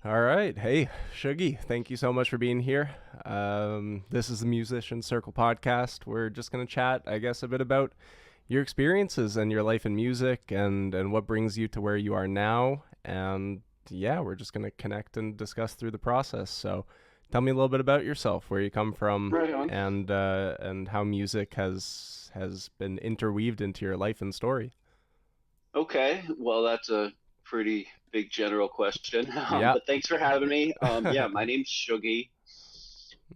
All right. Hey, shugE, thank you so much for being here. This is the Musician Circle podcast. We're just going to chat, I guess, a bit about your experiences and your life in music and what brings you to where you are now. And yeah, we're just going to connect and discuss through the process. So tell me a little bit about yourself, where you come from, Right on. and how music has been interweaved into your life and story. Okay, well, that's a pretty big general question, Yeah. but thanks for having me. Yeah, my name's shugE.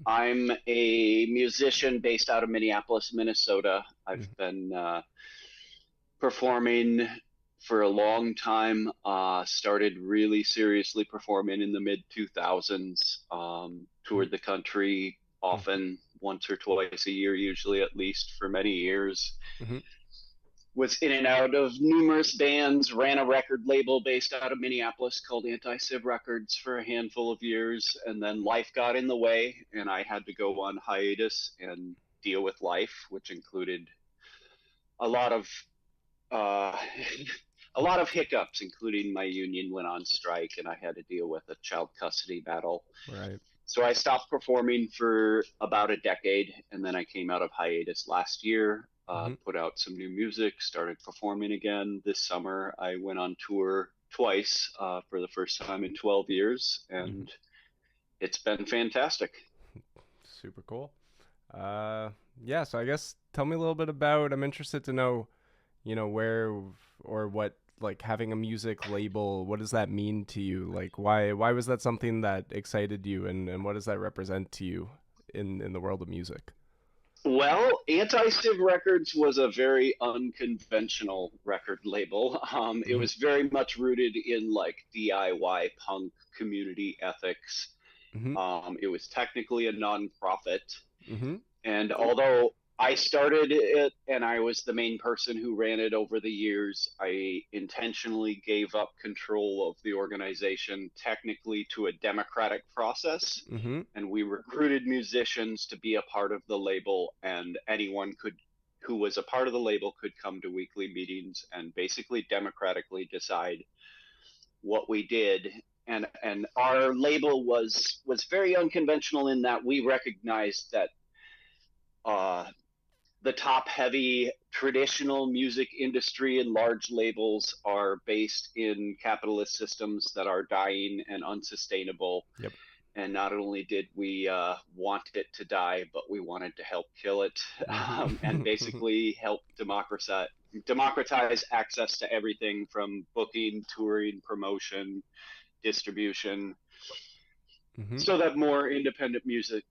I'm a musician based out of Minneapolis, Minnesota. I've been performing for a long time. Started really seriously performing in the mid 2000s. Toured the country often, once or twice a year, usually at least for many years. Mm-hmm. Was in and out of numerous bands, ran a record label based out of Minneapolis called Anti-Civ Records for a handful of years, and then life got in the way, and I had to go on hiatus and deal with life, which included a lot of uh, a lot of hiccups, including my union went on strike, and I had to deal with a child custody battle. Right. So I stopped performing for about a decade, and then I came out of hiatus last year, Mm-hmm. put out some new music, started performing again this summer. I went on tour twice for the first time in 12 years, Mm-hmm. and it's been fantastic. Super cool. Uh, yeah, so I guess tell me a little bit about. I'm interested to know, where or what like having a music label. What does that mean to you? Like, why was that something that excited you, and what does that represent to you in the world of music? Well, Anti-Civ Records was a very unconventional record label. It Mm-hmm. was very much rooted in like DIY punk community ethics. Mm-hmm. It was technically a nonprofit. Mm-hmm. And although I started it and I was the main person who ran it over the years, I intentionally gave up control of the organization technically to a democratic process. Mm-hmm. And we recruited musicians to be a part of the label, and anyone could who was a part of the label could come to weekly meetings and basically democratically decide what we did. And our label was very unconventional in that we recognized that uh, the top heavy traditional music industry and large labels are based in capitalist systems that are dying and unsustainable. Yep. And not only did we want it to die, but we wanted to help kill it, and Mm-hmm. basically help democratize access to everything from booking, touring, promotion, distribution, Mm-hmm. so that more independent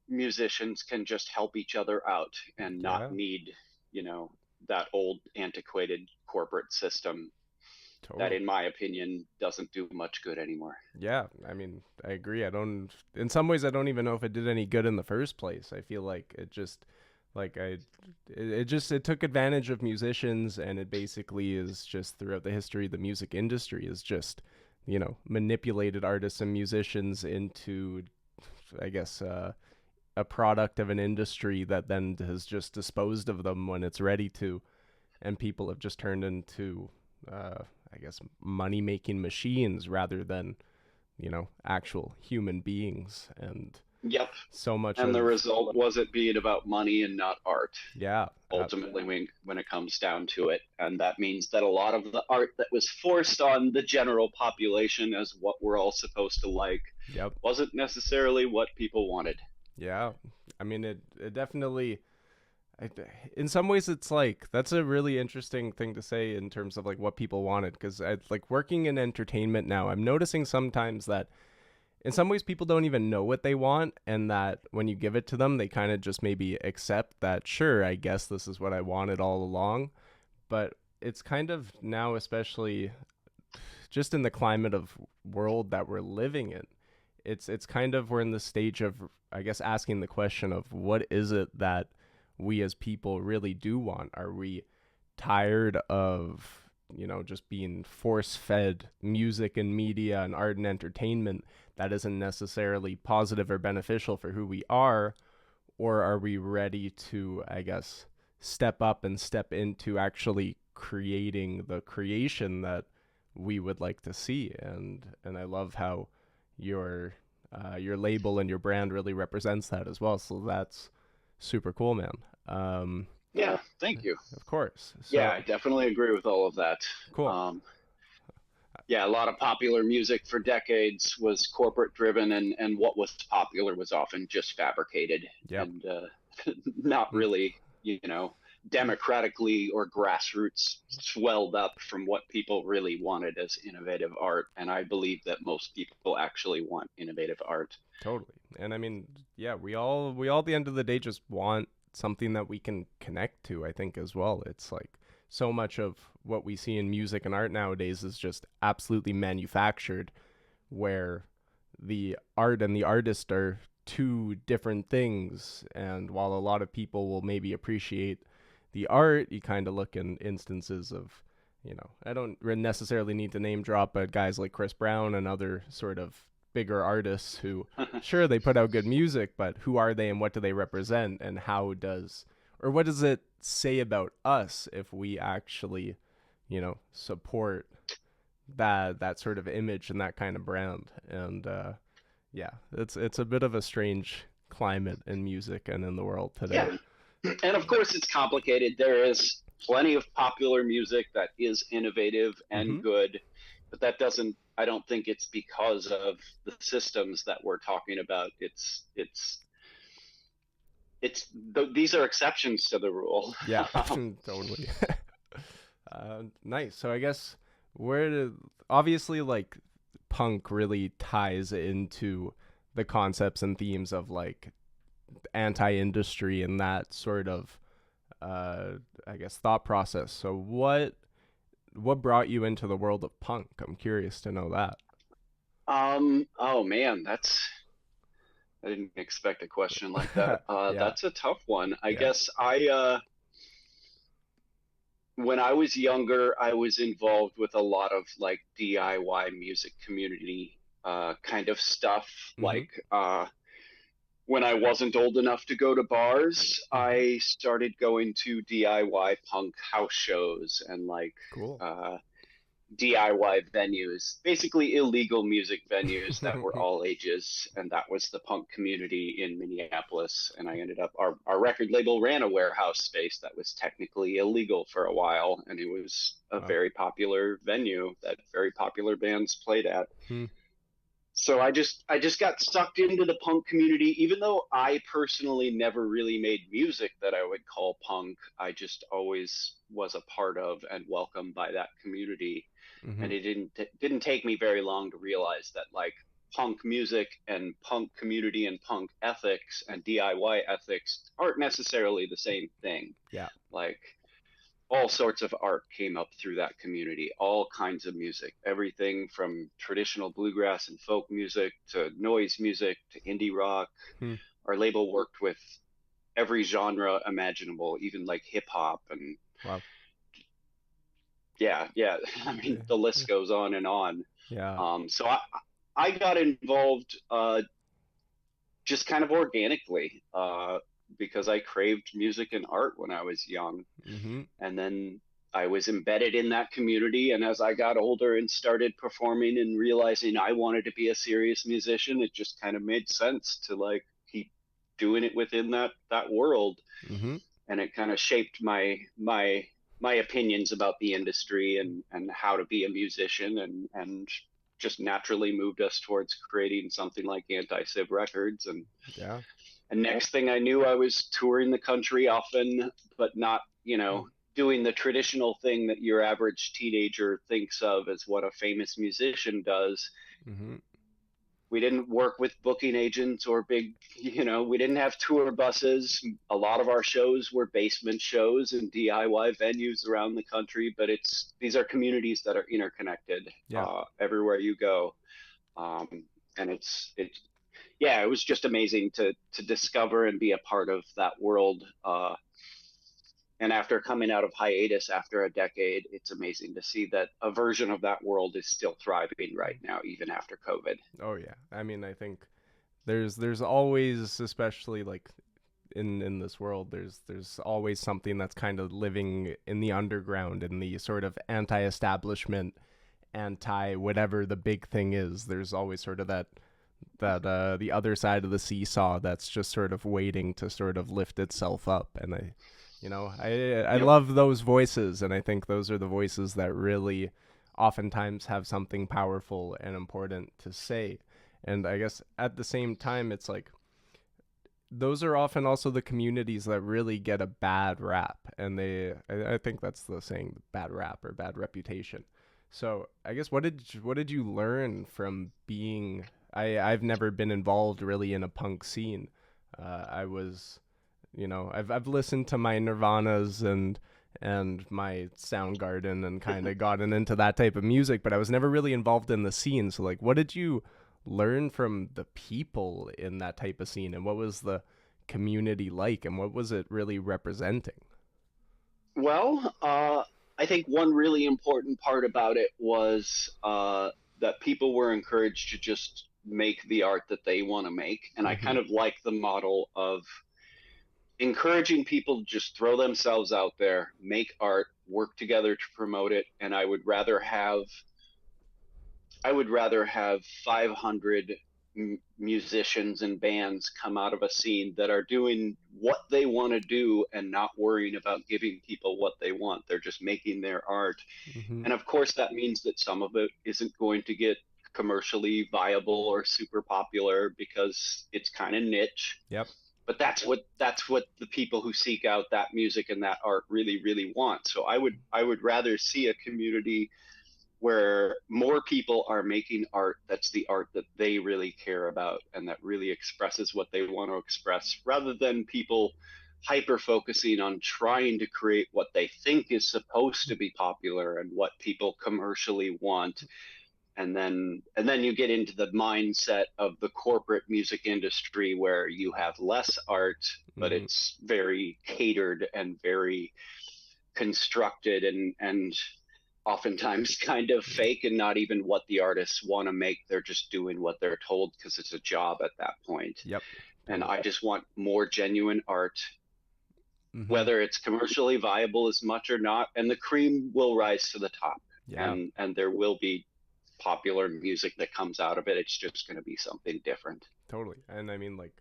musicians can just help each other out and not Yeah. need, you know, that old antiquated corporate system that, Totally. in my opinion, doesn't do much good anymore. Yeah, I mean, I agree. I don't, in some ways, I don't even know if it did any good in the first place. I feel like it just, like, it took advantage of musicians, and it basically is just throughout the history of the music industry is just, manipulated artists and musicians into, I guess, a product of an industry that then has just disposed of them when it's ready to. And people have just turned into, I guess, money making machines rather than actual human beings. And Yep. so much And the of, result was it being about money and not art, yeah, ultimately, when it comes down to it. And that means that a lot of the art that was forced on the general population as what we're all supposed to like yep, wasn't necessarily what people wanted. yeah. I mean, it definitely, I, in some ways, it's like, that's a really interesting thing to say in terms of like what people wanted. Because I like working in entertainment now, I'm noticing sometimes that in some ways people don't even know what they want, and that when you give it to them they kind of just maybe accept that, sure, I guess this is what I wanted all along. But it's kind of now, especially just in the climate of world that we're living in, it's kind of, we're in the stage of, I guess, asking the question of what is it that we as people really do want. Are we tired of just being force fed music and media and art and entertainment that isn't necessarily positive or beneficial for who we are? Or are we ready to, I guess, step up and step into actually creating the creation that we would like to see? And I love how, your label and your brand really represents that as well. So that's super cool, man. Yeah, thank you. Of course. Yeah, So I definitely agree with all of that. cool. Um, yeah, a lot of popular music for decades was corporate driven, and what was popular was often just fabricated Yep. and not Mm. really, democratically or grassroots swelled up from what people really wanted as innovative art. And I believe that most people actually want innovative art. Totally. And I mean, yeah, we all at the end of the day just want something that we can connect to, I think as well. It's like so much of what we see in music and art nowadays is just absolutely manufactured, where the art and the artist are two different things. And while a lot of people will maybe appreciate the art, you kind of look in instances of, I don't necessarily need to name drop, but guys like Chris Brown and other sort of bigger artists who, sure, they put out good music, but who are they and what do they represent, and what does it say about us if we actually, support that sort of image and that kind of brand. And yeah, it's a bit of a strange climate in music and in the world today. Yeah. And of course, it's complicated. There is plenty of popular music that is innovative and Mm-hmm. good, but that doesn't. I don't think it's because of the systems that we're talking about. These are exceptions to the rule. Yeah, totally. Nice. So I guess obviously like punk really ties into the concepts and themes of like anti-industry and that sort of uh I guess thought process. So what brought you into the world of punk? I'm curious to know that. Oh man, I didn't expect a question like that. Yeah. That's a tough one. I Yeah. guess when I was younger, I was involved with a lot of like DIY music community kind of stuff. Mm-hmm. Like when I wasn't old enough to go to bars, Mm-hmm. I started going to DIY punk house shows and like Cool. uh, DIY venues, basically illegal music venues that were all ages. And that was the punk community in Minneapolis. And I ended up, our record label ran a warehouse space that was technically illegal for a while. And it was a Wow. very popular venue that very popular bands played at. Hmm. So I just got sucked into the punk community, even though I personally never really made music that I would call punk. I just always was a part of and welcomed by that community, Mm-hmm. and it didn't take me very long to realize that like punk music and punk community and punk ethics and DIY ethics aren't necessarily the same thing. Yeah. Like all sorts of art came up through that community, all kinds of music, everything from traditional bluegrass and folk music to noise music to indie rock. Hmm. Our label worked with every genre imaginable, even like hip hop and Wow. yeah. I mean, the list goes on and on. Yeah. So I got involved just kind of organically because I craved music and art when I was young. Mm-hmm. And then I was embedded in that community. And as I got older and started performing and realizing I wanted to be a serious musician, it just kind of made sense to like keep doing it within that world. Mm-hmm. And it kind of shaped my opinions about the industry and how to be a musician and just naturally moved us towards creating something like Anti-Civ Records. Yeah. And next thing I knew, I was touring the country often, but not, Hmm. doing the traditional thing that your average teenager thinks of as what a famous musician does. Mm-hmm. We didn't work with booking agents or big, we didn't have tour buses. A lot of our shows were basement shows and DIY venues around the country, but these are communities that are interconnected Yeah. everywhere you go. Um, and yeah, it was just amazing to discover and be a part of that world. And after coming out of hiatus after a decade, it's amazing to see that a version of that world is still thriving right now, even after COVID. Oh yeah. I mean, I think there's always, especially like in this world, there's always something that's kind of living in the underground, in the sort of anti-establishment, anti whatever the big thing is. There's always sort of that that the other side of the seesaw that's just sort of waiting to sort of lift itself up. And I Yep. love those voices, and I think those are the voices that really oftentimes have something powerful and important to say. And I guess at the same time, it's like those are often also the communities that really get a bad rap, and I think that's the saying, bad rap or bad reputation. So I guess what did you learn from being? I've never been involved really in a punk scene. I was, I've listened to my Nirvanas and my Soundgarden and kind of gotten into that type of music, but I was never really involved in the scene. So like, what did you learn from the people in that type of scene, and what was the community like, and what was it really representing? Well, I think one really important part about it was that people were encouraged to just make the art that they want to make. And I Mm-hmm. kind of like the model of encouraging people to just throw themselves out there, make art, work together to promote it. And I would rather have 500 musicians and bands come out of a scene that are doing what they want to do and not worrying about giving people what they want. They're just making their art. Mm-hmm. And of course, that means that some of it isn't going to get commercially viable or super popular because it's kind of niche. Yep. But that's what the people who seek out that music and that art really really want. So I would rather see a community where more people are making art that's the art that they really care about and that really expresses what they want to express, rather than people hyper focusing on trying to create what they think is supposed to be popular and what people commercially want. And then you get into the mindset of the corporate music industry where you have less art, but Mm-hmm. it's very catered and very constructed and oftentimes kind of Yeah. fake and not even what the artists want to make. They're just doing what they're told because it's a job at that point. Yep. And Totally. I just want more genuine art, Mm-hmm. whether it's commercially viable as much or not, and the cream will rise to the top. Yeah. And there will be popular music that comes out of it. It's just going to be something different. Totally. And I mean, like,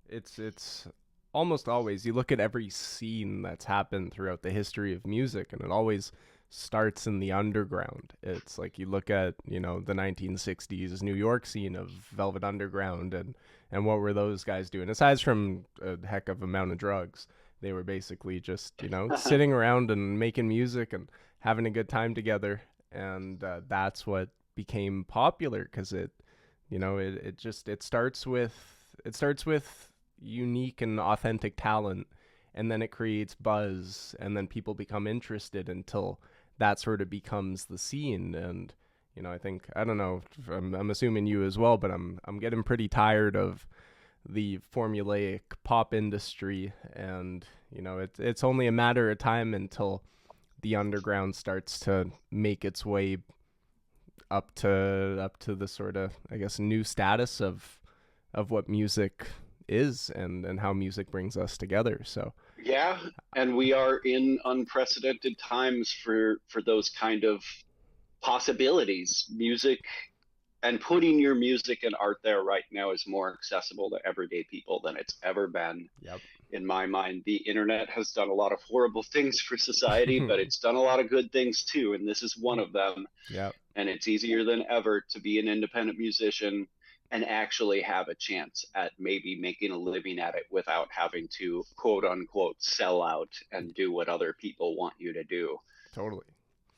it's almost always, you look at every scene that's happened throughout the history of music, and it always starts in the underground. It's like you look at, the 1960s New York scene of Velvet Underground, and what were those guys doing aside from a heck of amount of drugs? They were basically just, sitting around and making music and having a good time together, and that's what became popular because it starts with unique and authentic talent, and then it creates buzz, and then people become interested until that sort of becomes the scene. And I think, I don't know, I'm assuming you as well, but I'm getting pretty tired of the formulaic pop industry, and it's only a matter of time until the underground starts to make its way up to the sort of, I guess, new status of what music is, and how music brings us together. So Yeah, and we are in unprecedented times for those kind of possibilities. Music and putting your music and art there right now is more accessible to everyday people than it's ever been. yep. In my mind, the internet has done a lot of horrible things for society, but it's done a lot of good things too, and this is one of them. Yep. And it's easier than ever to be an independent musician and actually have a chance at maybe making a living at it without having to quote unquote sell out and do what other people want you to do. Totally.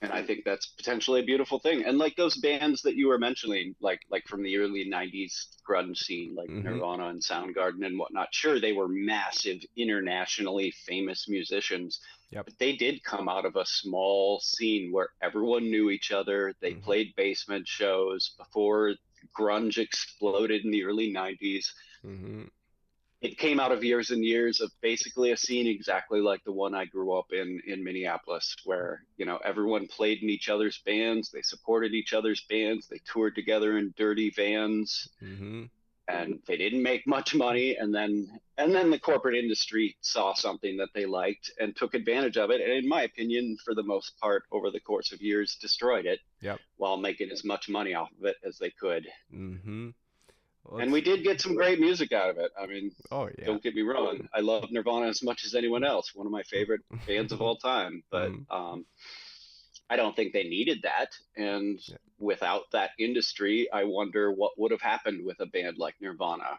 And I think that's potentially a beautiful thing. And like those bands that you were mentioning, like from the early '90s grunge scene, like Mm-hmm. Nirvana and Soundgarden and whatnot. Sure, they were massive, internationally famous musicians, Yep. but they did come out of a small scene where everyone knew each other. They Mm-hmm. played basement shows before grunge exploded in the early '90s. Mm-hmm. It came out of years and years of basically a scene exactly like the one I grew up in Minneapolis, where everyone played in each other's bands, they supported each other's bands, they toured together in dirty vans, Mm-hmm. and they didn't make much money. And then the corporate industry saw something that they liked and took advantage of it, and in my opinion, for the most part, over the course of years, destroyed it Yep. while making as much money off of it as they could. Mm-hmm. And we let's. did get some great music out of it. I mean, Oh yeah. don't get me wrong. I love Nirvana as much as anyone else. One of my favorite bands of all time. But Mm, I don't think they needed that. And yeah. without that industry, I wonder what would have happened with a band like Nirvana.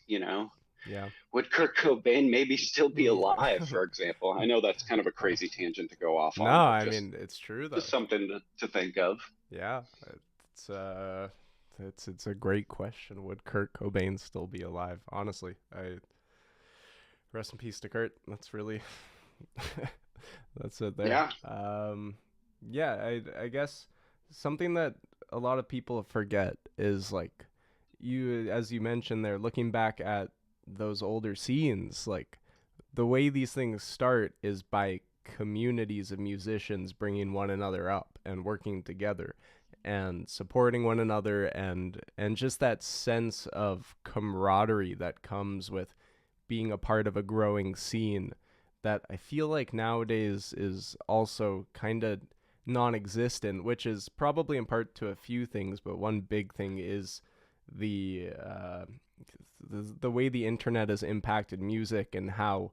You know, Yeah. would Kurt Cobain maybe still be Mm. alive, for example? I know that's kind of a Uh, crazy tangent to go off no, on, but I mean it's true just though. something to think of. Yeah, it's uh, it's a great question. Would Kurt Cobain still be alive? Honestly, I rest in peace to Kurt. That's really that's it there. Yeah. Yeah, I guess something that a lot of people forget is like you, as you mentioned there, looking back at those older scenes, like the way these things start is by communities of musicians bringing one another up and working together and supporting one another, and just that sense of camaraderie that comes with being a part of a growing scene that I feel like nowadays is also kind of non-existent, which is probably in part to a few things, but one big thing is the the way the internet has impacted music, and how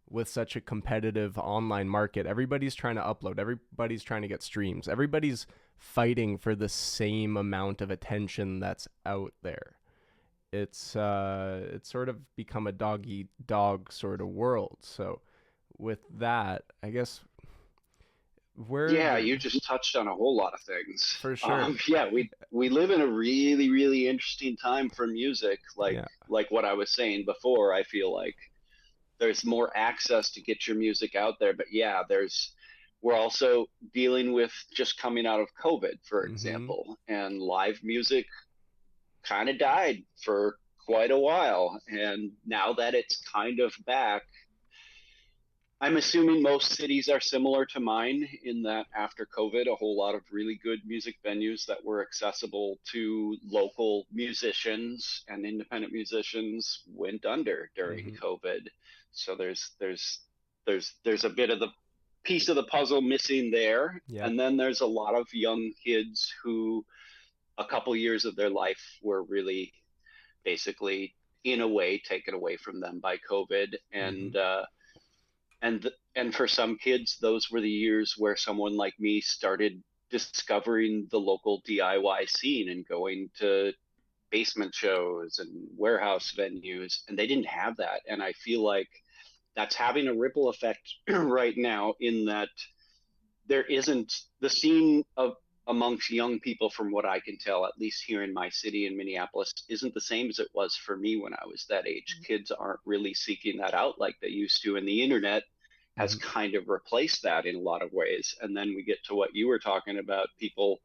with such a competitive online market, everybody's trying to upload, everybody's trying to get streams, everybody's fighting for the same amount of attention that's out there. It's sort of become a dog eat dog sort of world. So with that, I guess where Yeah, the you just touched on a whole lot of things. for sure. Yeah, we live in a really, really interesting time for music. Yeah. Like what I was saying before, I feel like there's more access to get your music out there. But yeah, we're also dealing with just coming out of COVID, for Mhm. example, and live music kind of died for quite a while. And now that it's kind of back, I'm assuming most cities are similar to mine in that after COVID, a whole lot of really good music venues that were accessible to local musicians and independent musicians went under during Mhm. COVID. So there's a bit of the piece of the puzzle missing there. Yep. And then there's a lot of young kids who a couple years of their life were really basically in a way taken away from them by COVID. Mhm. And for some kids, those were the years where someone like me started discovering the local DIY scene and going to basement shows and warehouse venues, and they didn't have that. And I feel like that's having a ripple effect right now in that there isn't the scene of amongst young people, from what I can tell, at least here in my city in Minneapolis, isn't the same as it was for me when I was that age. Kids aren't really seeking that out like they used to, and the internet has Mhm. kind of replaced that in a lot of ways. And then we get to what you were talking about, people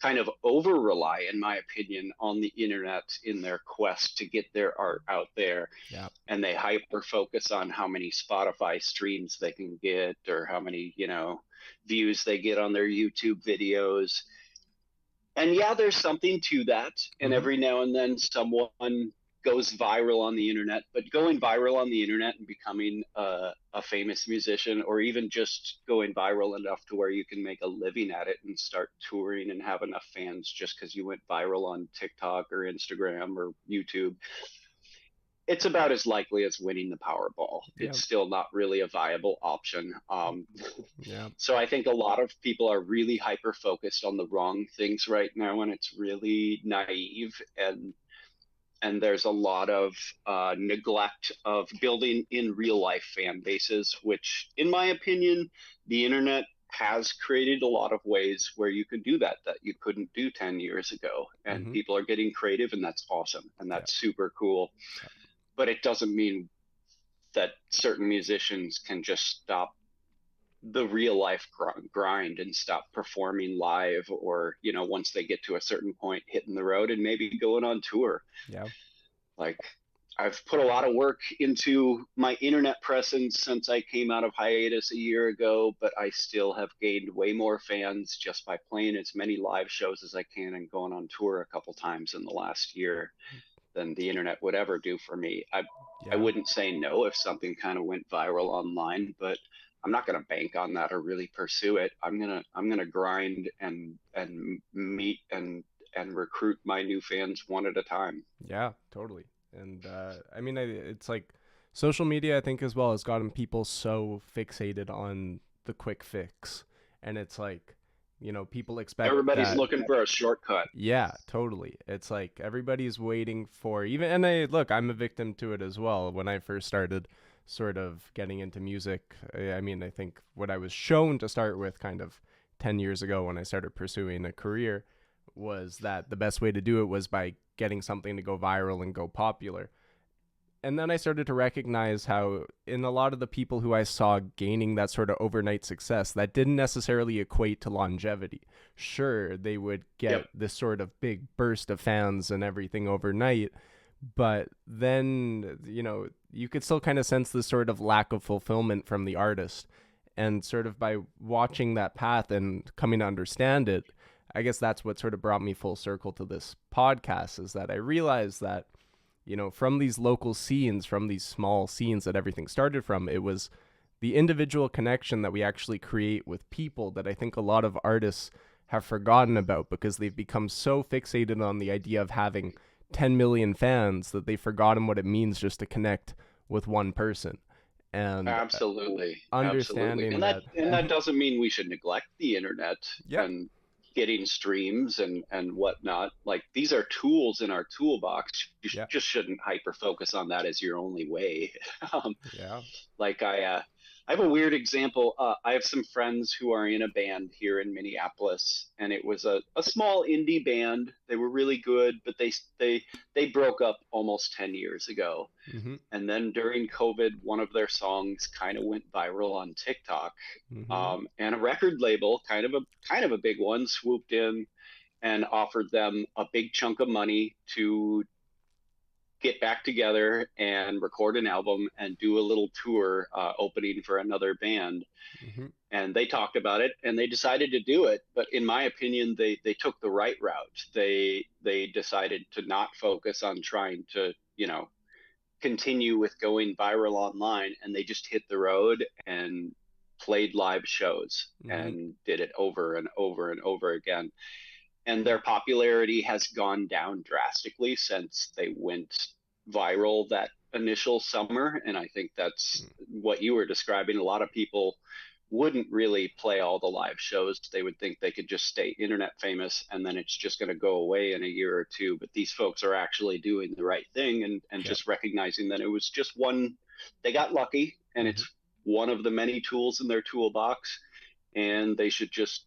kind of over rely, in my opinion, on the internet in their quest to get their art out there. Yep. And they hyper focus on how many Spotify streams they can get or how many, views they get on their YouTube videos. And yeah, there's something to that. And Mhm. every now and then someone goes viral on the internet, but going viral on the internet and becoming a famous musician, or even just going viral enough to where you can make a living at it and start touring and have enough fans just because you went viral on TikTok or Instagram or YouTube, it's about as likely as winning the Powerball. It's Yep. still not really a viable option. Yep. So I think a lot of people are really hyper focused on the wrong things right now, and it's really naive. And there's a lot of neglect of building in real life fan bases, which, in my opinion, the internet has created a lot of ways where you can do that you couldn't do 10 years ago. And Mhm. people are getting creative, and that's awesome. And Yep. that's super cool. Yep. But it doesn't mean that certain musicians can just stop the real life grind and stop performing live, or once they get to a certain point, hitting the road and maybe going on tour. Yep. Like, I've put a lot of work into my internet presence since I came out of hiatus a year ago, but I still have gained way more fans just by playing as many live shows as I can and going on tour a couple times in the last year than the internet would ever do for me. I Yeah. wouldn't say no if something kind of went viral online, but I'm not going to bank on that or really pursue it. I'm going to grind and meet and recruit my new fans one at a time. Yeah, totally. And I mean, it's like social media, I think, as well, has gotten people so fixated on the quick fix. And it's like, people expect Everybody's that. looking for a shortcut. Yeah, totally. It's like everybody's waiting for even, and I'm a victim to it as well. When I first started sort of getting into music, I mean, I think what I was shown to start with kind of 10 years ago when I started pursuing a career was that the best way to do it was by getting something to go viral and go popular. And then I started to recognize how, in a lot of the people who I saw gaining that sort of overnight success, that didn't necessarily equate to longevity. Sure, they would get Yep. this sort of big burst of fans and everything overnight, but then, you could still kind of sense this sort of lack of fulfillment from the artist. And sort of by watching that path and coming to understand it, I guess that's what sort of brought me full circle to this podcast, is that I realized that, from these local scenes, from these small scenes that everything started from, it was the individual connection that we actually create with people that I think a lot of artists have forgotten about because they've become so fixated on the idea of having 10 million fans that they've forgotten what it means just to connect with one person. And Absolutely, absolutely, understanding that. and that doesn't mean we should neglect the internet Yeah. and getting streams and whatnot. Like these are tools in our toolbox. You Yeah. just shouldn't hyper focus on that as your only way. um, Yeah. like I have a weird example. I have some friends who are in a band here in Minneapolis, and it was a small indie band. They were really good, but they broke up almost 10 years ago. Mm-hmm. And then during COVID, one of their songs kind of went viral on TikTok, Mm-hmm. and a record label, kind of a big one, swooped in and offered them a big chunk of money to get back together and record an album and do a little tour, opening for another band. Mm-hmm. And they talked about it and they decided to do it. But in my opinion, they took the right route. They decided to not focus on trying to, continue with going viral online, and they just hit the road and played live shows Mm-hmm. and did it over and over and over again. And their popularity has gone down drastically since they went viral that initial summer. And I think that's what you were describing. A lot of people wouldn't really play all the live shows. They would think they could just stay internet famous and then it's just going to go away in a year or two. But these folks are actually doing the right thing, and Yeah. just recognizing that it was just one, they got lucky, and Mm-hmm. it's one of the many tools in their toolbox. And they should just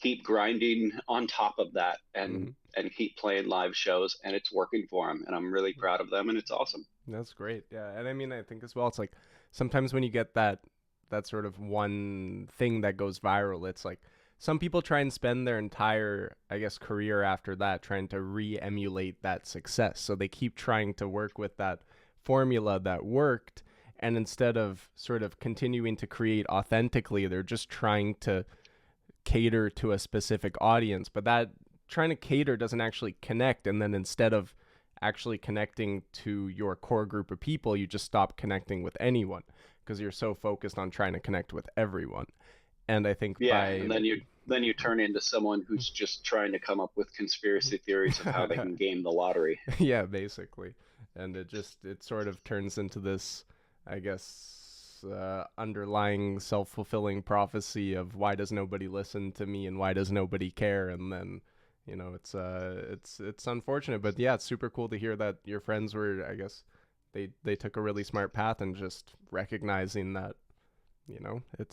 keep grinding on top of that Mm-hmm. and keep playing live shows, and it's working for them, and I'm really proud of them, and it's awesome. That's great. Yeah. And I mean, I think as well, it's like sometimes when you get that sort of one thing that goes viral, it's like some people try and spend their entire, I guess, career after that trying to re-emulate that success. So they keep trying to work with that formula that worked, and instead of sort of continuing to create authentically, they're just trying to cater to a specific audience, but that trying to cater doesn't actually connect. And then instead of actually connecting to your core group of people, you just stop connecting with anyone because you're so focused on trying to connect with everyone. And I think Yeah, by and then you turn into someone who's just trying to come up with conspiracy theories of how they can game the lottery. yeah, basically. And it sort of turns into this, I guess, underlying self-fulfilling prophecy of why does nobody listen to me and why does nobody care. And then it's unfortunate, but yeah, it's super cool to hear that your friends were, I guess, they took a really smart path and just recognizing that,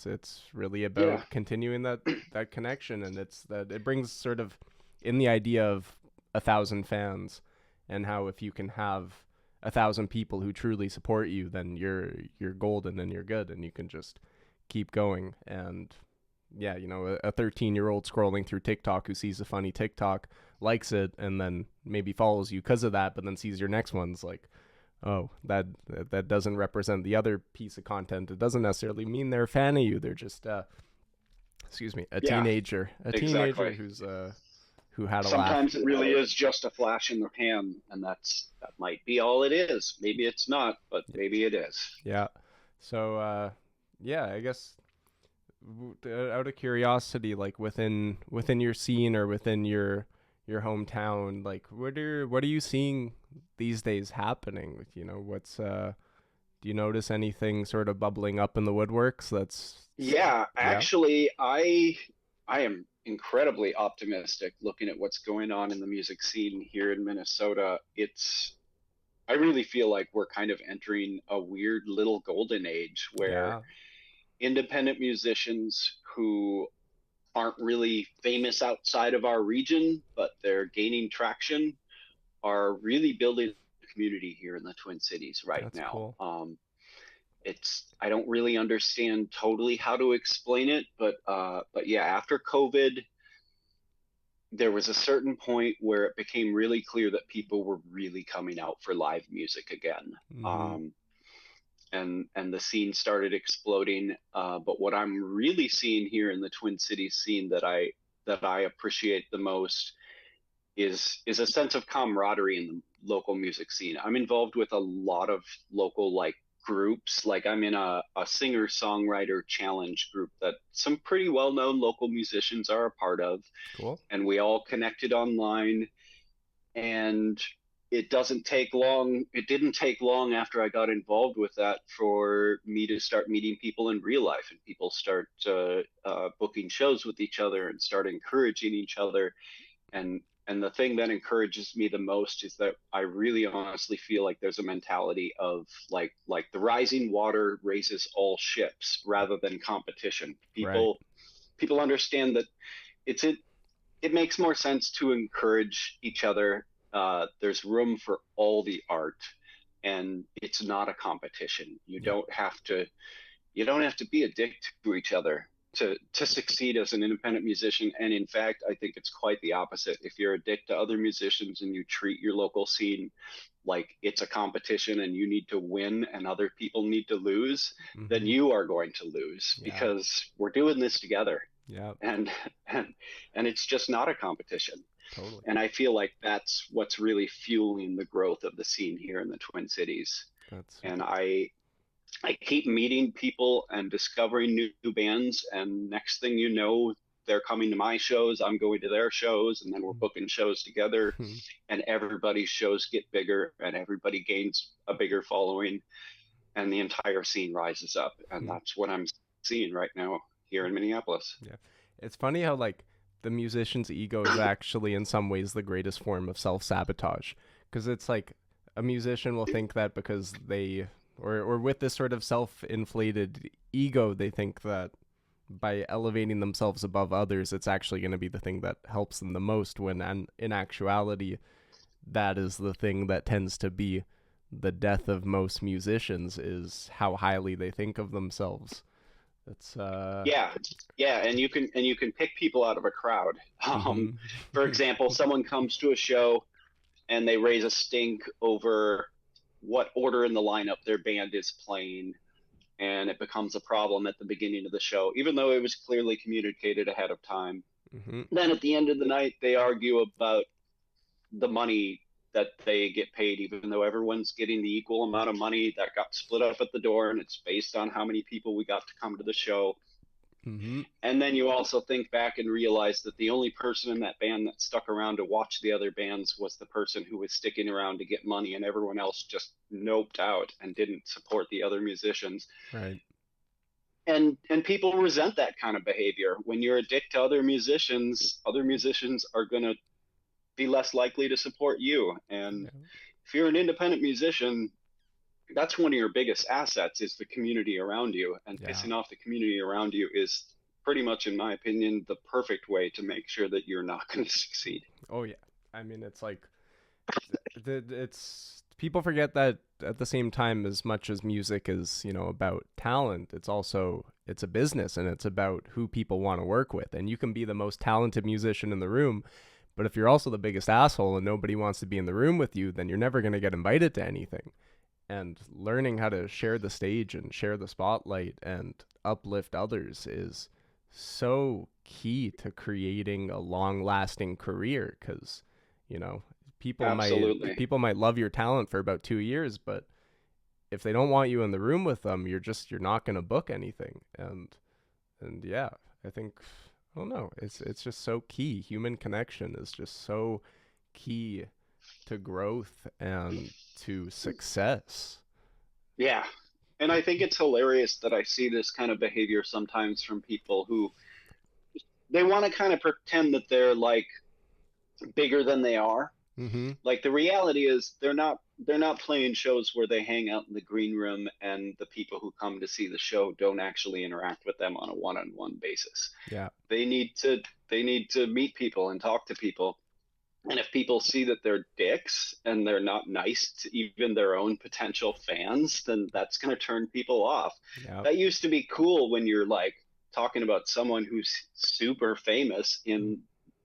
it's really Yeah. about continuing that connection. And it's that it brings sort of in the idea of 1,000 fans, and how if you can have 1,000 people who truly support you, then you're golden and you're good, and you can just keep going. And yeah, a 13-year-old scrolling through TikTok who sees a funny TikTok, likes it, and then maybe follows you because of that, but then sees your next one's like, oh, that doesn't represent the other piece of content. It doesn't necessarily mean they're a fan of you. They're just excuse me, a Yeah, teenager exactly. who had a laugh. Sometimes it really is just a flash in the pan, and that might be all it is. Maybe it's not, but maybe it is. Yeah. So yeah, I guess out of curiosity, like within your scene or within your hometown, like what are you seeing these days happening? You know, what's do you notice anything sort of bubbling up in the woodworks that's Yeah, yeah, actually, I am incredibly optimistic looking at what's going on in the music scene here in Minnesota. I really feel like we're kind of entering a weird little golden age where yeah, independent musicians who aren't really famous outside of our region, but they're gaining traction, are really building a community here in the Twin Cities right that's now. cool. I don't really understand totally how to explain it, but yeah, after COVID, there was a certain point where it became really clear that people were really coming out for live music again. Mm-hmm. Um, and the scene started exploding. But what I'm really seeing here in the Twin Cities scene that I appreciate the most is a sense of camaraderie in the local music scene. I'm involved with a lot of local like groups. Like I'm in a singer songwriter challenge group that some pretty well known local musicians are a part of, Cool. and we all connected online. And it didn't take long after I got involved with that for me to start meeting people in real life, and people start booking shows with each other and start encouraging each other. And the thing that encourages me the most is that I really honestly feel like there's a mentality of like the rising water raises all ships rather than competition. Right. People understand that it's it makes more sense to encourage each other. There's room for all the art, and it's not a competition. Yep. You don't have to be a dick to each other to succeed as an independent musician. And in fact, I think it's quite the opposite. If you're a dick to other musicians and you treat your local scene like it's a competition and you need to win and other people need to lose, then Mm-hmm. you are going to lose Yeah. because we're doing this together. Yeah. And and and it's just not a competition. Totally. And I feel like that's what's really fueling the growth of the scene here in the Twin Cities. That's And super. I keep meeting people and discovering new bands, and next thing you know, they're coming to my shows, I'm going to their shows, and then we're booking shows together, and everybody's shows get bigger and everybody gains a bigger following, and the entire scene rises up. And that's what I'm seeing right now here in Minneapolis. Yeah. It's funny how like the musician's ego is actually in some ways the greatest form of self-sabotage, because it's like a musician will think that because they or with this sort of self-inflated ego, they think that by elevating themselves above others, it's actually going to be the thing that helps them the most, when in actuality that is the thing that tends to be the death of most musicians, is how highly they think of themselves. It's Yeah, yeah, and you can pick people out of a crowd. mhm. For example, someone comes to a show and they raise a stink over what order in the lineup their band is playing, and it becomes a problem at the beginning of the show, even though it was clearly communicated ahead of time. Mhm. Then at the end of the night, they argue about the money that they get paid, even though everyone's getting the equal amount of money that got split up at the door, and it's based on how many people we got to come to the show. Mhm. And then you also think back and realize that the only person in that band that stuck around to watch the other bands was the person who was sticking around to get money, and everyone else just noped out and didn't support the other musicians. Right. And people resent that kind of behavior. When you're a dick to other musicians are going to be less likely to support you. And Yeah. if you're an independent musician, that's one of your biggest assets is the community around you, and Yeah. pissing off the community around you is pretty much, in my opinion, the perfect way to make sure that you're not going to succeed. Oh yeah. I mean, it's like it's people forget that at the same time, as much as music is, about talent, it's a business, and it's about who people want to work with. And you can be the most talented musician in the room, but if you're also the biggest asshole and nobody wants to be in the room with you, then you're never going to get invited to anything. And learning how to share the stage and share the spotlight and uplift others is so key to creating a long-lasting career, cuz you know, Absolutely. people might love your talent for about 2 years, but if they don't want you in the room with them, you're not going to book anything. And yeah, I think I don't know. It's just so key. Human connection is just so key to growth and to success. Yeah. And I think it's hilarious that I see this kind of behavior sometimes from people who they want to kind of pretend that they're like bigger than they are. Mm-hmm. Like the reality is they're not playing shows where they hang out in the green room and the people who come to see the show don't actually interact with them on a one-on-one basis. Yeah. They need to they need to meet people and talk to people. And if people see that they're dicks and they're not nice to even their own potential fans, then that's going to turn people off. Yeah. That used to be cool when you're like talking about someone who's super famous in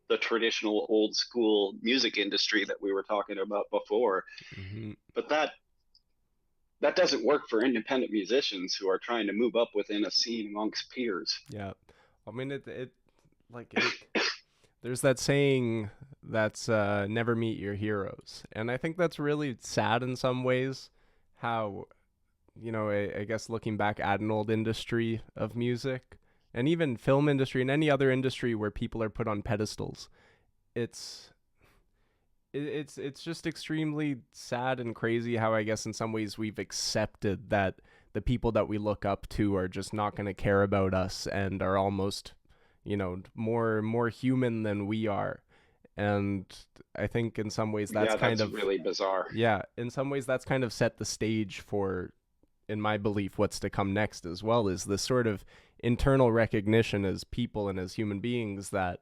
the traditional old school music industry that we were talking about before. Mm-hmm. But that doesn't work for independent musicians who are trying to move up within a scene amongst peers. Yeah. I mean, it like it. There's that saying that's never meet your heroes, and I think that's really sad in some ways. How, I guess looking back at an old industry of music, and even film industry and any other industry where people are put on pedestals, it's it's just extremely sad and crazy how I guess in some ways we've accepted that the people that we look up to are just not going to care about us and are almost, more human than we are. And I think in some ways that's Yeah, kind that's of, really bizarre. yeah, in some ways that's kind of set the stage for, in my belief, what's to come next as well, is this sort of internal recognition as people and as human beings that,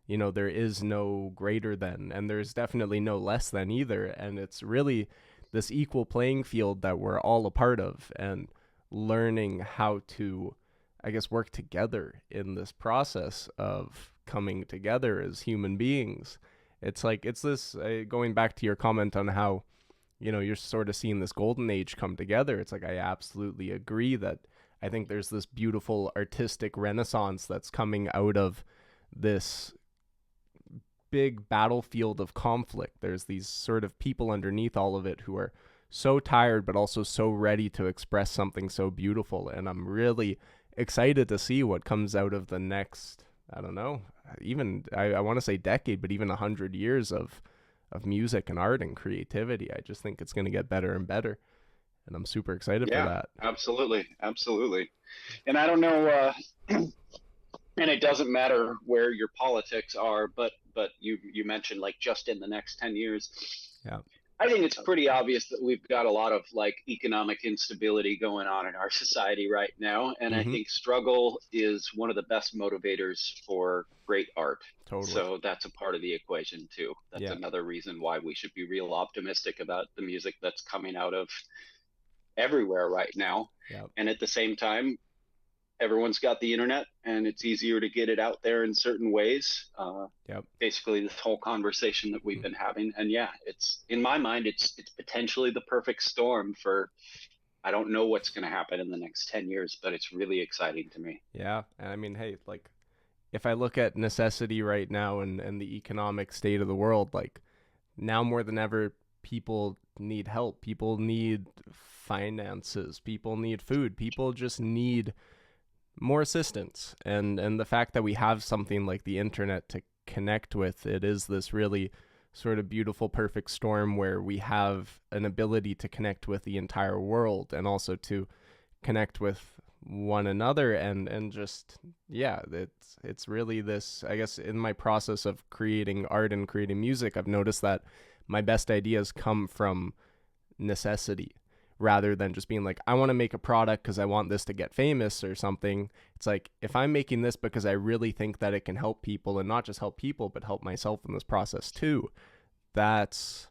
there is no greater than, and there's definitely no less than either. And it's really this equal playing field that we're all a part of, and learning how to, I guess, work together in this process of coming together as human beings. It's like, it's this, going back to your comment on how, you're sort of seeing this golden age come together. It's like, I absolutely agree that I think there's this beautiful artistic renaissance that's coming out of this big battlefield of conflict. There's these sort of people underneath all of it who are so tired, but also so ready to express something so beautiful. And I'm really excited to see what comes out of the next, I don't know, even I want to say decade, but even 100 years of music and art and creativity. I just think it's going to get better and better, and I'm super excited for Yeah, that. absolutely, absolutely. And I don't know, and it doesn't matter where your politics are, but you mentioned like just in the next 10 years. Yeah. I think it's pretty obvious that we've got a lot of like economic instability going on in our society right now, and I Mm-hmm. think struggle is one of the best motivators for great art. Totally. So that's a part of the equation too. That's Yeah. another reason why we should be real optimistic about the music that's coming out of everywhere right now. Yeah. And at the same time, everyone's got the internet and it's easier to get it out there in certain ways. Yep. Basically, this whole conversation that we've been having, and yeah, it's in my mind, it's potentially the perfect storm for. I don't know what's going to happen in the next 10 years, but it's really exciting to me. Yeah. And I mean, hey, like, if I look at necessity right now and the economic state of the world, like, now more than ever, people need help. People need finances. People need food. People just need more assistance. And the fact that we have something like the internet to connect with, it is this really sort of beautiful perfect storm where we have an ability to connect with the entire world and also to connect with one another. And just, yeah, it's really this, I guess, in my process of creating art and creating music, I've noticed that my best ideas come from necessity rather than just being like, I want to make a product because I want this to get famous or something. It's like, if I'm making this because I really think that it can help people, and not just help people, but help myself in this process too, that's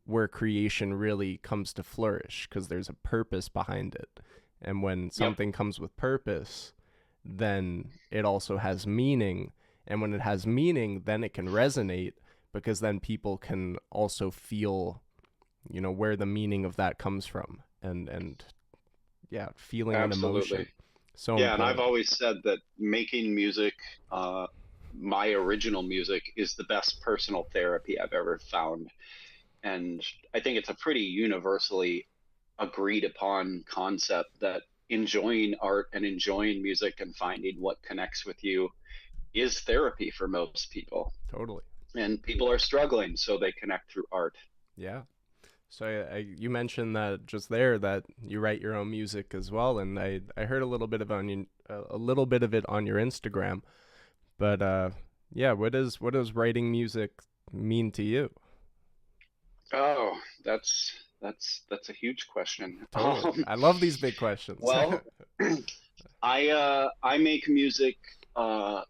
where creation really comes to flourish, because there's a purpose behind it. And when Yep, something comes with purpose, then it also has meaning. And when it has meaning, then it can resonate, because then people can also feel, where the meaning of that comes from. And yeah, feeling an emotion. absolutely. So Yeah, and I've important. always said that making music, uh, my original music, is the best personal therapy I've ever found. And I think it's a pretty universally agreed upon concept that enjoying art and enjoying music and finding what connects with you is therapy for most people. Totally. And people are struggling, so they connect through art. Yeah. So you mentioned that just there that you write your own music as well, and I heard a little bit of on you, a little bit of it on your Instagram. But yeah, what does writing music mean to you? Oh, that's a huge question. Totally. I love these big questions. Well, I make music. Uh,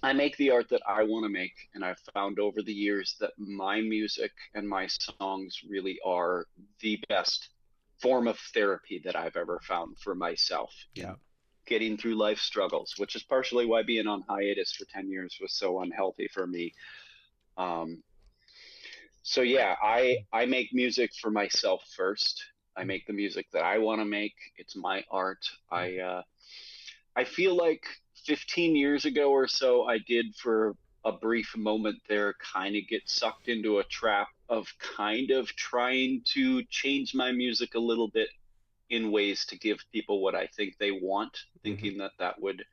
I make the art that I want to make, and I've found over the years that my music and my songs really are the best form of therapy that I've ever found for myself Yeah. in getting through life struggles, which is partially why being on hiatus for 10 years was so unhealthy for me. Um, so yeah, I make music for myself first. I make the music that I want to make. It's my art. I feel like 15 years ago or so, I did for a brief moment there kind of get sucked into a trap of kind of trying to change my music a little bit in ways to give people what I think they want, Mhm. thinking that that would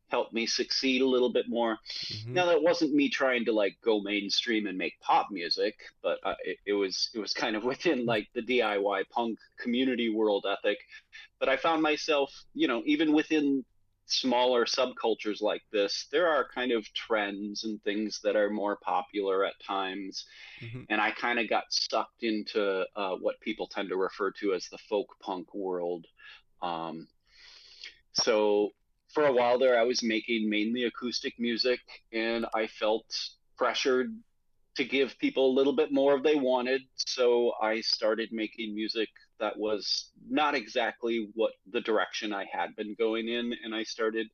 help me succeed a little bit more. Mhm. Now that wasn't me trying to like go mainstream and make pop music, but it was kind of within like the DIY punk community world ethic. But I found myself, even within smaller subcultures like this, there are kind of trends and things that are more popular at times. Mhm. And I kind of got sucked into what people tend to refer to as the folk punk world. Um, so for a while there, I was making mainly acoustic music, and I felt pressured to give people a little bit more of they wanted. So I started making music that was not exactly what the direction I had been going in, and I started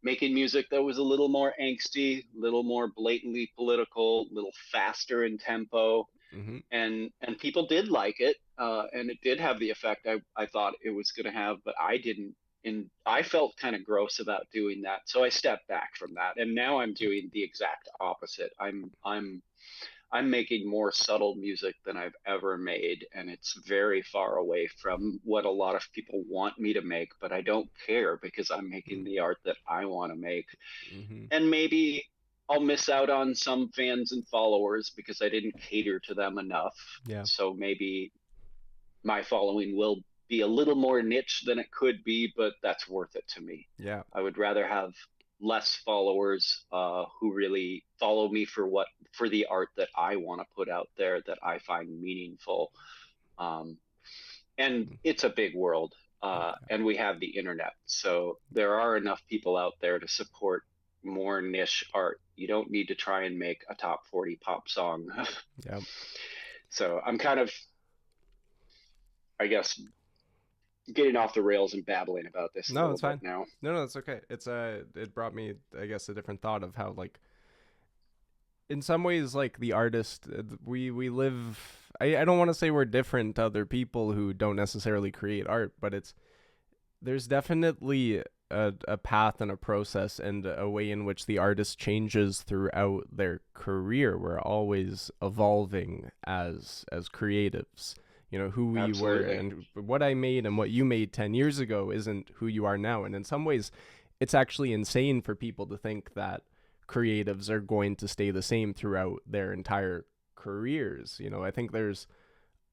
making music that was a little more angsty, a little more blatantly political, a little faster in tempo, Mhm. and people did like it, and it did have the effect I thought it was going to have, but I didn't. And I felt kind of gross about doing that, so I stepped back from that. And now I'm doing the exact opposite. I'm making more subtle music than I've ever made, and it's very far away from what a lot of people want me to make, but I don't care because I'm making the art that I want to make. Mhm. And maybe I'll miss out on some fans and followers because I didn't cater to them enough. Yeah. So maybe my following will be a little more niche than it could be, but that's worth it to me. Yeah. I would rather have less followers who really follow me for the art that I want to put out there that I find meaningful. Um, and it's a big world, and we have the internet, so there are enough people out there to support more niche art. You don't need to try and make a top 40 pop song. Yeah. So I'm kind of, I guess, getting off the rails and babbling about this a No, little it's bit fine. now. No, no, it's okay. It brought me, I guess, a different thought of how like in some ways like the artist we live. I don't want to say we're different to other people who don't necessarily create art, but there's definitely a path and a process and a way in which the artist changes throughout their career. We're always evolving as creatives. You know, who we were Absolutely. and what I made and what you made 10 years ago isn't who you are now. And in some ways, it's actually insane for people to think that creatives are going to stay the same throughout their entire careers. You know, I think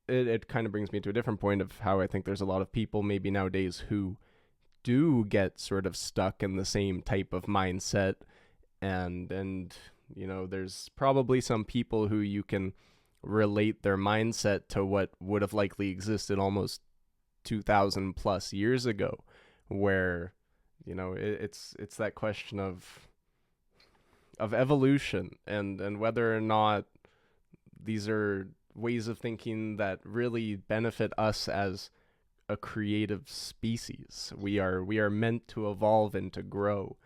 it kind of brings me to a different point of how I think there's a lot of people maybe nowadays who do get sort of stuck in the same type of mindset, and you know, there's probably some people who you can relate their mindset to what would have likely existed almost 2000 plus years ago, where you know it's that question of evolution and whether or not these are ways of thinking that really benefit us as a creative species. We are meant to evolve and to grow.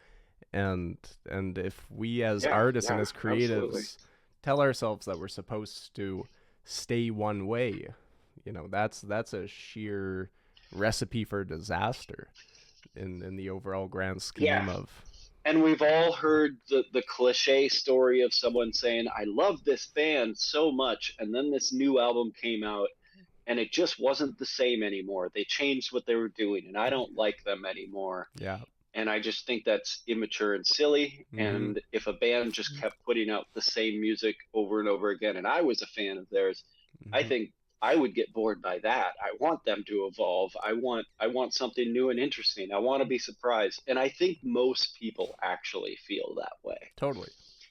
And if we as Yeah, artists and yeah, as absolutely. creatives tell ourselves that we're supposed to stay one way, you know, that's a sheer recipe for disaster in the overall grand Yeah. scheme of. And we've all heard the cliche story of someone saying, I love this band so much. And then this new album came out and it just wasn't the same anymore. They changed what they were doing and I don't like them anymore. Yeah. And I just think that's immature and silly. Mhm. And if a band just kept putting out the same music over and over again, and I was a fan of theirs, I Mhm. think I would get bored by that. I want them to evolve. I want something new and interesting. I want to be surprised. And I think most people actually feel that way. Totally.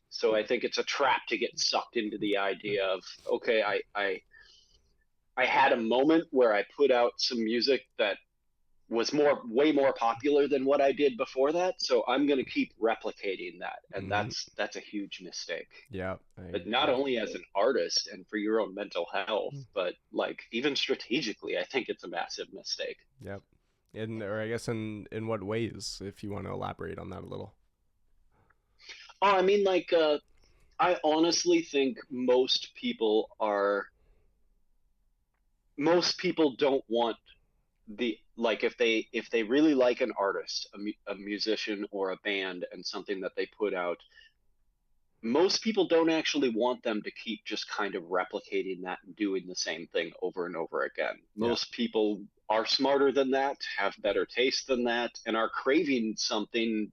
So I think it's a trap to get sucked into the idea of, okay, I had a moment where I put out some music that was way more popular than what I did before that, so I'm going to keep replicating that, and Mhm. that's a huge mistake. Yeah, But not yeah. only as an artist and for your own mental health, but like even strategically, I think it's a massive mistake. Yep. Or I guess in what ways, if you want to elaborate on that a little. Oh, I mean, like, I honestly think most people don't want the like if they really like an artist, a musician or a band, and something that they put out, most people don't actually want them to keep just kind of replicating that and doing the same thing over and over again. Yeah. Most people are smarter than that, have better taste than that, and are craving something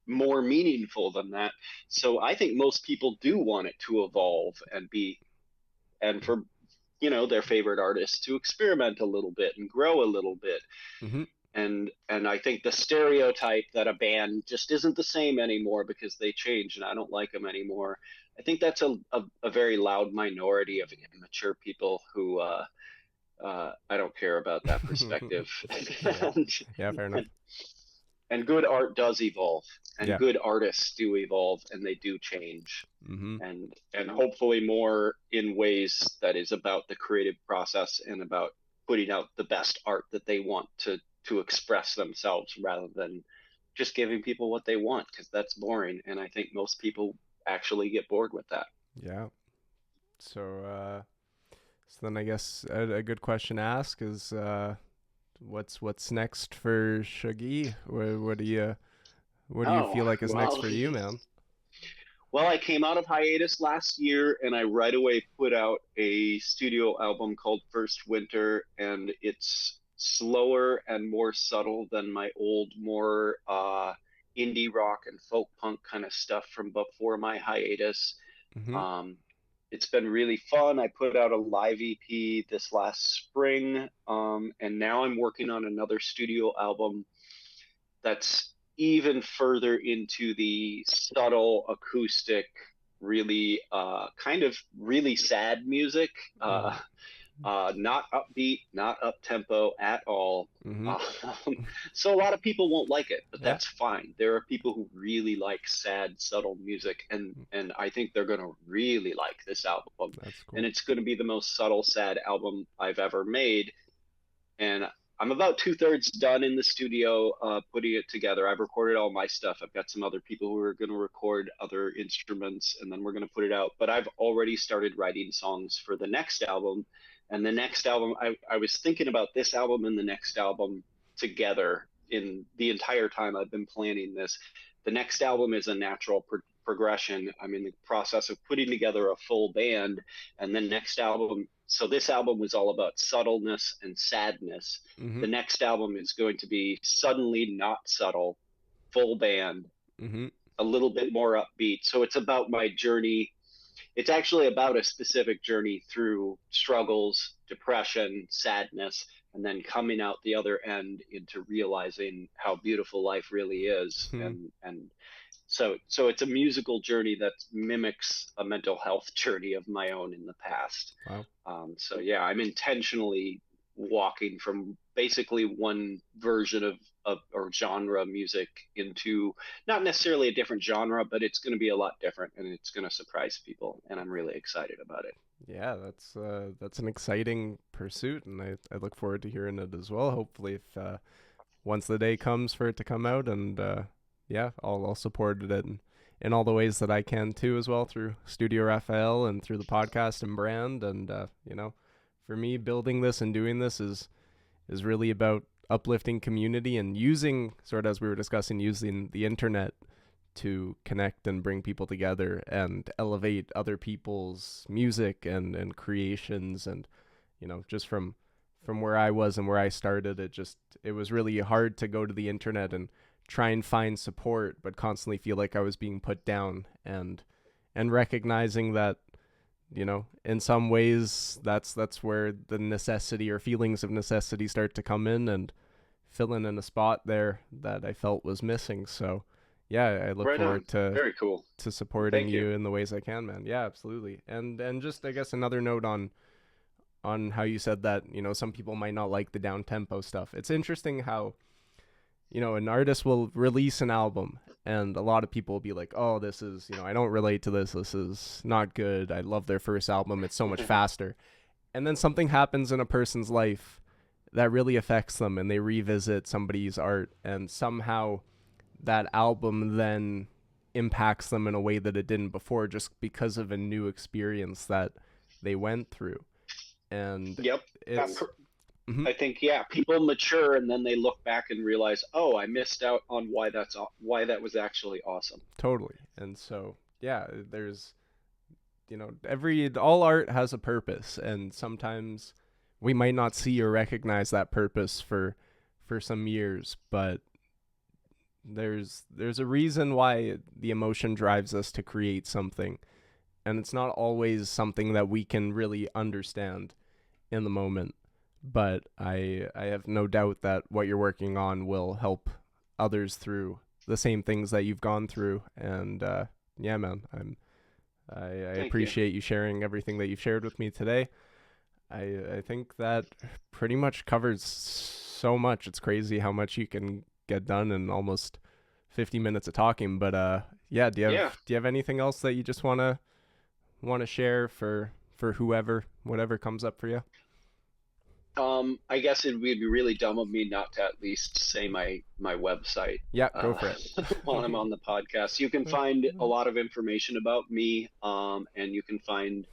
more meaningful than that. So I think most people do want it to evolve and be, and for their favorite artists to experiment a little bit and grow a little bit. Mhm. And I think the stereotype that a band just isn't the same anymore because they change and I don't like them anymore. I think that's a very loud minority of immature people who I don't care about that perspective. Yeah. and, Yeah, fair enough. and good art does evolve, and Yeah. good artists do evolve, and they do change, Mhm. and hopefully more in ways that is about the creative process and about putting out the best art that they want to express themselves rather than just giving people what they want, because that's boring, and I think most people actually get bored with that. Yeah. So so then I guess a good question to ask is what's next for shugE? What do you Oh feel like is next well. for you, man? Well, I came out of hiatus last year and I right away put out a studio album called First Winter, and it's slower and more subtle than my old, more indie rock and folk punk kind of stuff from before my hiatus. Mhm. Um, it's been really fun. I put out a live EP this last spring, and now I'm working on another studio album that's even further into the subtle acoustic, really kind of really sad music. Mhm. Not upbeat, not up tempo at all. Mhm. Um, so a lot of people won't like it, but Yeah. that's fine. There are people who really like sad, subtle music, and I think they're going to really like this album. That's And cool. it's going to be the most subtle, sad album I've ever made, and I'm about two-thirds done in the studio putting it together. I've recorded all my stuff. I've got some other people who are going to record other instruments, and then we're going to put it out. But I've already started writing songs for the next album. And the next album, I was thinking about this album and the next album together in the entire time I've been planning this. The next album is a natural progression. I'm in the process of putting together a full band, and the next album, so this album was all about subtleness and sadness. The Mhm. next album is going to be suddenly not subtle, full band, Mhm. a little bit more upbeat. So it's about my journey. It's actually about a specific journey through struggles, depression, sadness, and then coming out the other end into realizing how beautiful life really is. Mhm. And so it's a musical journey that mimics a mental health journey of my own in the past. Wow. So yeah, I'm intentionally walking from basically one version of or genre of music into not necessarily a different genre, but it's going to be a lot different and it's going to surprise people, and I'm really excited about it. Yeah, that's an exciting pursuit, and I look forward to hearing it as well. Hopefully, if once the day comes for it to come out, and yeah, I'll support it in all the ways that I can too, as well through Studio Raphael and through the podcast and brand. And for me, building this and doing this is really about uplifting community and using, sort of as we were discussing, using the internet to connect and bring people together and elevate other people's music and creations, and just from where I was and where I started, it was really hard to go to the internet and try and find support, but constantly feel like I was being put down, and recognizing that, in some ways that's where the necessity or feelings of necessity start to come in and filling in a spot there that I felt was missing. So yeah, I look Right on. forward to Very cool. supporting Thank you. you in the ways I can, man. Yeah, absolutely. And just, I guess, another note on how you said that, some people might not like the down tempo stuff. It's interesting how, an artist will release an album and a lot of people will be like, oh, this is, I don't relate to this. This is not good. I love their first album. It's so much faster. And then something happens in a person's life that really affects them and they revisit somebody's art, and somehow that album then impacts them in a way that it didn't before, just because of a new experience that they went through. And Yep. it's mhm, I think, yeah, people mature and then they look back and realize, oh, I missed out on why that was actually awesome. totally. And so yeah, there's, every all art has a purpose, and sometimes we might not see or recognize that purpose for some years, but there's a reason why the emotion drives us to create something, and it's not always something that we can really understand in the moment. But I have no doubt that what you're working on will help others through the same things that you've gone through. And yeah, man, I Thank you. appreciate you sharing everything that you've shared with me today. I think that pretty much covers so much. It's crazy how much you can get done in almost 50 minutes of talking. But yeah, Yeah. do you have anything else that you just wanna share for whatever comes up for you? I guess it would be really dumb of me not to at least say my website Yeah, go uh, for it. while I'm on the podcast. You can find a lot of information about me, and you can find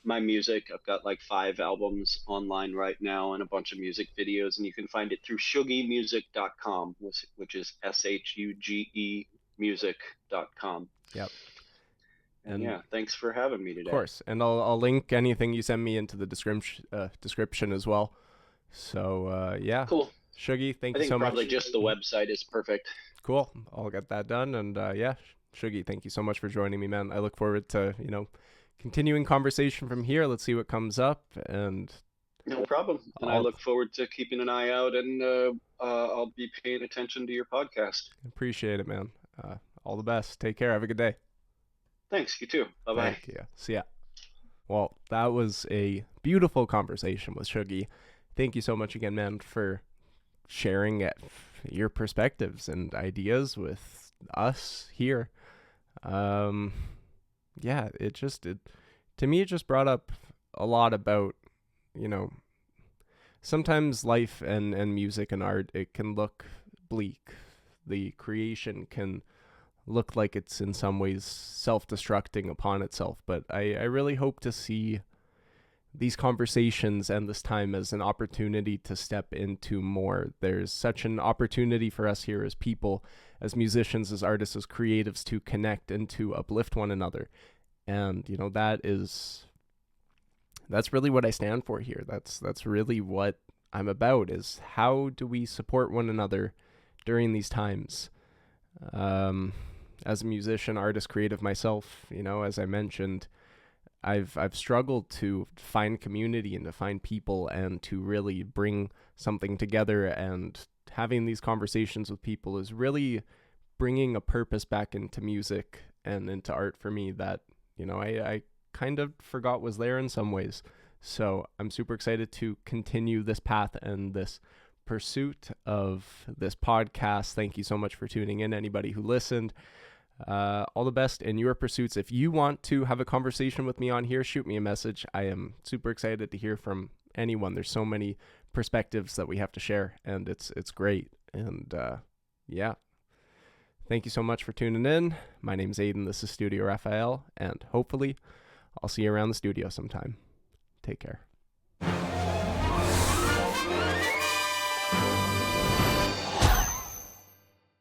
my music. I've got like 5 albums online right now and a bunch of music videos, and you can find it through shugEmusic.com, which is SHUGE music.com. Yep. And And yeah, thanks for having me of today. course, and I'll link anything you send me into the description as well. So yeah, Cool. shugE, I thank you think so probably much. just the Mhm. website is perfect. Cool. I'll get that done. And yeah, shugE, thank you so much for joining me, man. I look forward to continuing conversation from here. Let's see what comes up, and No problem. And I I'll look forward to keeping an eye out, and I'll be paying attention to your podcast. appreciate it, man. All the best. Take care. Have a good day. Thanks. You too. Bye bye. Thank you. See ya. Well, that was a beautiful conversation with shugE. Thank you so much again, man, for sharing your perspectives and ideas with us here. Um, yeah, it to me, it just brought up a lot about, you know, sometimes life and music and art, it can look bleak. The creation can look like it's in some ways self-destructing upon itself, but I really hope to see these conversations and this time as an opportunity to step into more. There's such an opportunity for us here as people, as musicians, as artists, as creatives, to connect and to uplift one another. And that's really what I stand for here. That's really what I'm about, is how do we support one another during these times. As a musician, artist, creative myself, as I mentioned, I've struggled to find community and to find people and to really bring something together, and having these conversations with people is really bringing a purpose back into music and into art for me that, I kind of forgot was there in some ways. So I'm super excited to continue this path and this pursuit of this podcast. Thank you so much for tuning in, anybody who listened. All the best in your pursuits. If you want to have a conversation with me on here, shoot me a message. I am super excited to hear from anyone. There's so many perspectives that we have to share, and it's great. And yeah, thank you so much for tuning in. My name's Aiden. This is Studio Raphael, and hopefully I'll see you around the studio sometime. Take care.